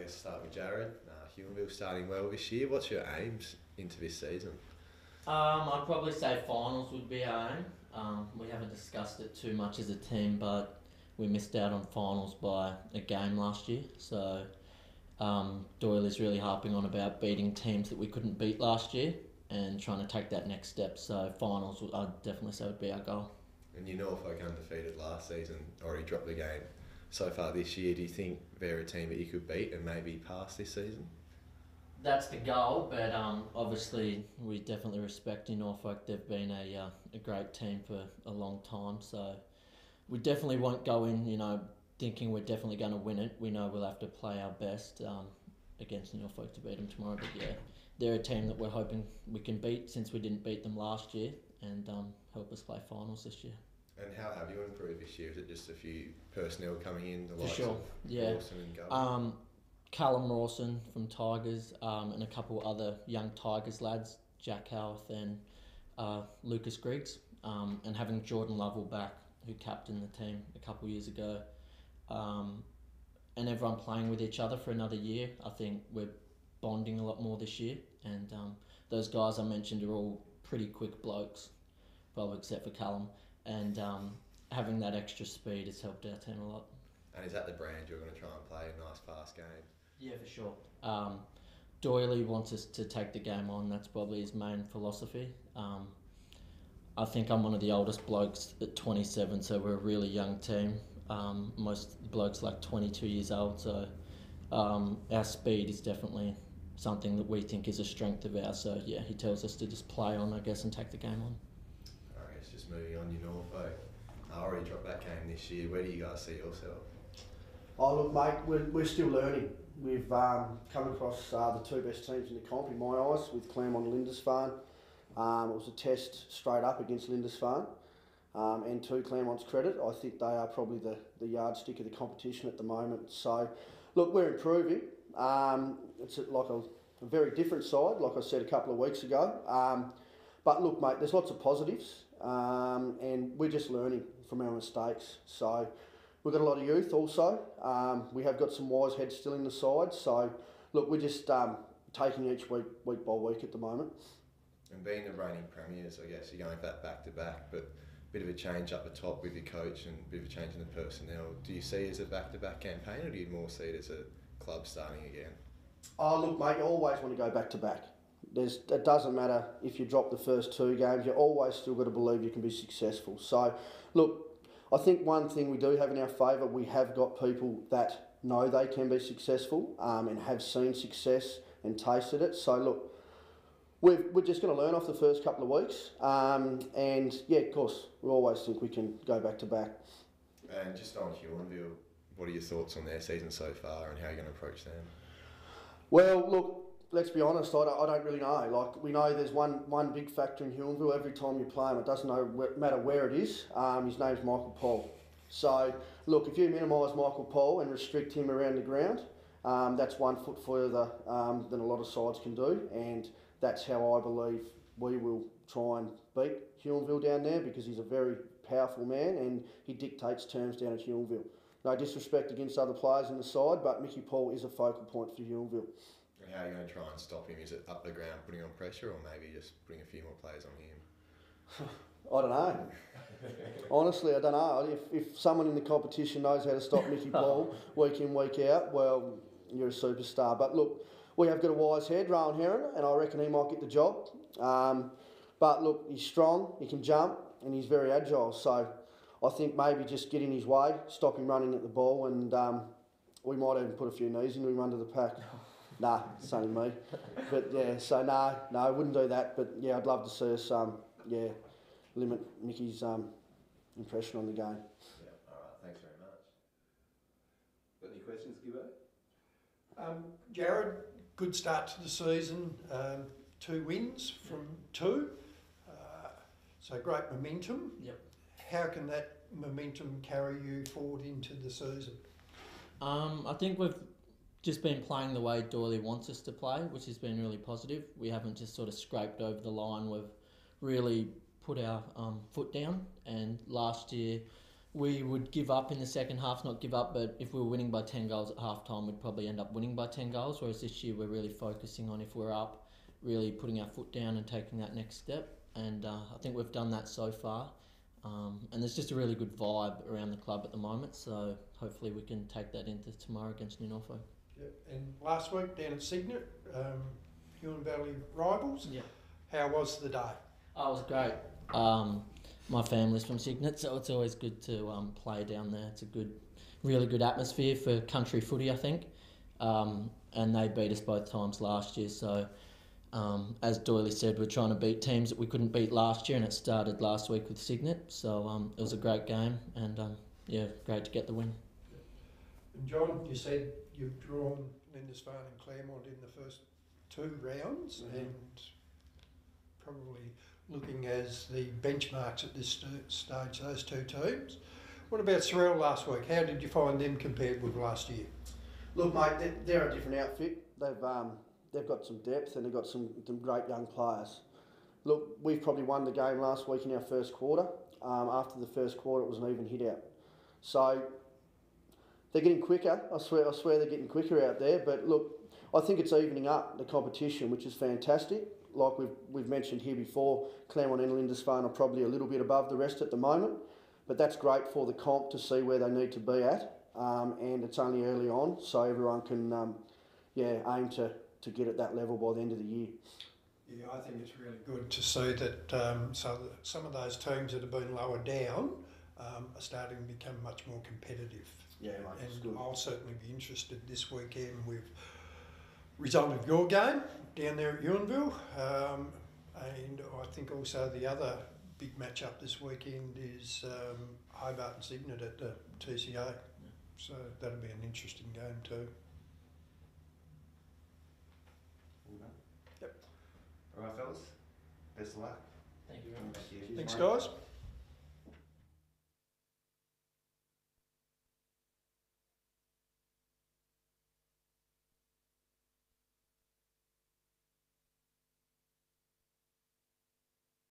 guess start with Jarrod. Huonville starting well this year. What's your aims into this season? I'd probably say finals would be our aim. We haven't discussed it too much as a team, but we missed out on finals by a game last year. So Doyle is really harping on about beating teams that we couldn't beat last year and trying to take that next step. So finals, I'd definitely say would be our goal. And you Norfolk undefeated last season, already dropped the game so far this year. Do you think they're a team that you could beat and maybe pass this season? That's the goal, but obviously we definitely respect in Norfolk. They've been a great team for a long time, so we definitely won't go in, thinking we're definitely going to win it. We know we'll have to play our best against Norfolk to beat them tomorrow. But yeah, they're a team that we're hoping we can beat since we didn't beat them last year and help us play finals this year. And how have you improved this year? Is it just a few personnel coming in? The For likes sure, of yeah. Rawson and Governor? Callum Rawson from Tigers and a couple other young Tigers lads, Jack Howarth and Lucas Griggs, and having Jordan Lovell back, who captained the team a couple of years ago, and everyone playing with each other for another year. I think we're bonding a lot more this year, and those guys I mentioned are all pretty quick blokes, well except for Callum, and having that extra speed has helped our team a lot. And is that the brand you're going to try and play? A nice fast game? Yeah, for sure. Doyley wants us to take the game on. That's probably his main philosophy. I think I'm one of the oldest blokes at 27, so we're a really young team. Most blokes like 22 years old, so our speed is definitely something that we think is a strength of ours. So yeah, he tells us to just play on, I guess, and take the game on. All right, just moving on, Norfolk. I already dropped that game this year. Where do you guys see yourself? Oh look, mate, we're still learning. We've come across the two best teams in the comp in my eyes with Claremont and Lindisfarne. It was a test straight up against Lindisfarne. And to Claremont's credit, I think they are probably the yardstick of the competition at the moment. So, look, we're improving. It's like a very different side, like I said a couple of weeks ago. But look, mate, there's lots of positives, and we're just learning from our mistakes. So, we've got a lot of youth also. We have got some wise heads still in the side. So, look, we're just taking each week by week at the moment. And being the reigning premiers, I guess you're going for that back-to-back, but a bit of a change up the top with your coach and a bit of a change in the personnel. Do you see it as a back-to-back campaign, or do you more see it as a club starting again? Oh, look, mate, you always want to go back-to-back. It doesn't matter if you drop the first two games, you always still got to believe you can be successful. So, look, I think one thing we do have in our favour, we have got people that know they can be successful and have seen success and tasted it. So, look, we're just going to learn off the first couple of weeks. And, yeah, of course, we always think we can go back-to-back. And just on Huonville, what are your thoughts on their season so far and how you're going to approach them? Well, look, let's be honest, I don't really know. Like, we know there's one big factor in Huonville. Every time you play him, it doesn't matter where it is. His name's Michael Paul. So, look, if you minimise Michael Paul and restrict him around the ground, that's 1 foot further than a lot of sides can do. And that's how I believe we will try and beat Huonville down there, because he's a very powerful man and he dictates terms down at Huonville. No disrespect against other players in the side, but Mickey Paul is a focal point for Huonville. And how are you going to try and stop him? Is it up the ground putting on pressure, or maybe just putting a few more players on him? I don't know. Honestly, I don't know. If someone in the competition knows how to stop Mickey Paul week in, week out, well, you're a superstar. But look, we have got a wise head, Rowan Heron, and I reckon he might get the job. But look, he's strong, he can jump, and he's very agile. So I think maybe just get in his way, stop him running at the ball, and we might even put a few knees into him under the pack. Nah, it's only me. But yeah, so no, I wouldn't do that. But yeah, I'd love to see us, limit Mickey's impression on the game. Yeah, all right, thanks very much. Got any questions, Gibbo? Jarrod, good start to the season. 2 wins from 2. So great momentum. Yep. How can that momentum carry you forward into the season? I think we've just been playing the way Doyley wants us to play, which has been really positive. We haven't just sort of scraped over the line. We've really put our foot down, and last year we would give up in the second half, not give up, but if we were winning by 10 goals at half time, we'd probably end up winning by 10 goals, whereas this year we're really focusing on, if we're up, really putting our foot down and taking that next step. And I think we've done that so far. And there's just a really good vibe around the club at the moment, so hopefully we can take that into tomorrow against New Norfolk. Yep. And last week down at Signet, Huonville rivals. Yeah. How was the day? Oh, it was great. My family's from Signet, so it's always good to play down there. It's a really good atmosphere for country footy, I think. And they beat us both times last year, so as Doyley said, we're trying to beat teams that we couldn't beat last year, and it started last week with Signet. So it was a great game, and great to get the win. And John, you said you've drawn Lindisfarne and Claremont in the first 2 rounds, and probably looking as the benchmarks at this stage, those 2 teams. What about Sorrel last week? How did you find them compared with last year? Look, mate, they're a different outfit. They've got some depth and they've got some great young players. Look, we've probably won the game last week in our first quarter. After the first quarter, it was an even hit out. So they're getting quicker. I swear they're getting quicker out there. But look, I think it's evening up the competition, which is fantastic. Like we've mentioned here before, Claremont and Lindisfarne are probably a little bit above the rest at the moment, but that's great for the comp to see where they need to be at, and it's only early on, so everyone can aim to get at that level by the end of the year. Yeah, I think it's really good to see that some of those teams that have been lower down are starting to become much more competitive. Yeah, mate, and I'll certainly be interested this weekend with result of your game down there at Huonville, and I think also the other big match-up this weekend is Hobart and Signet at the TCA, so that'll be an interesting game too. Yep. All right, fellas. Best of luck. Thank you very much. Thank you. Thanks, guys.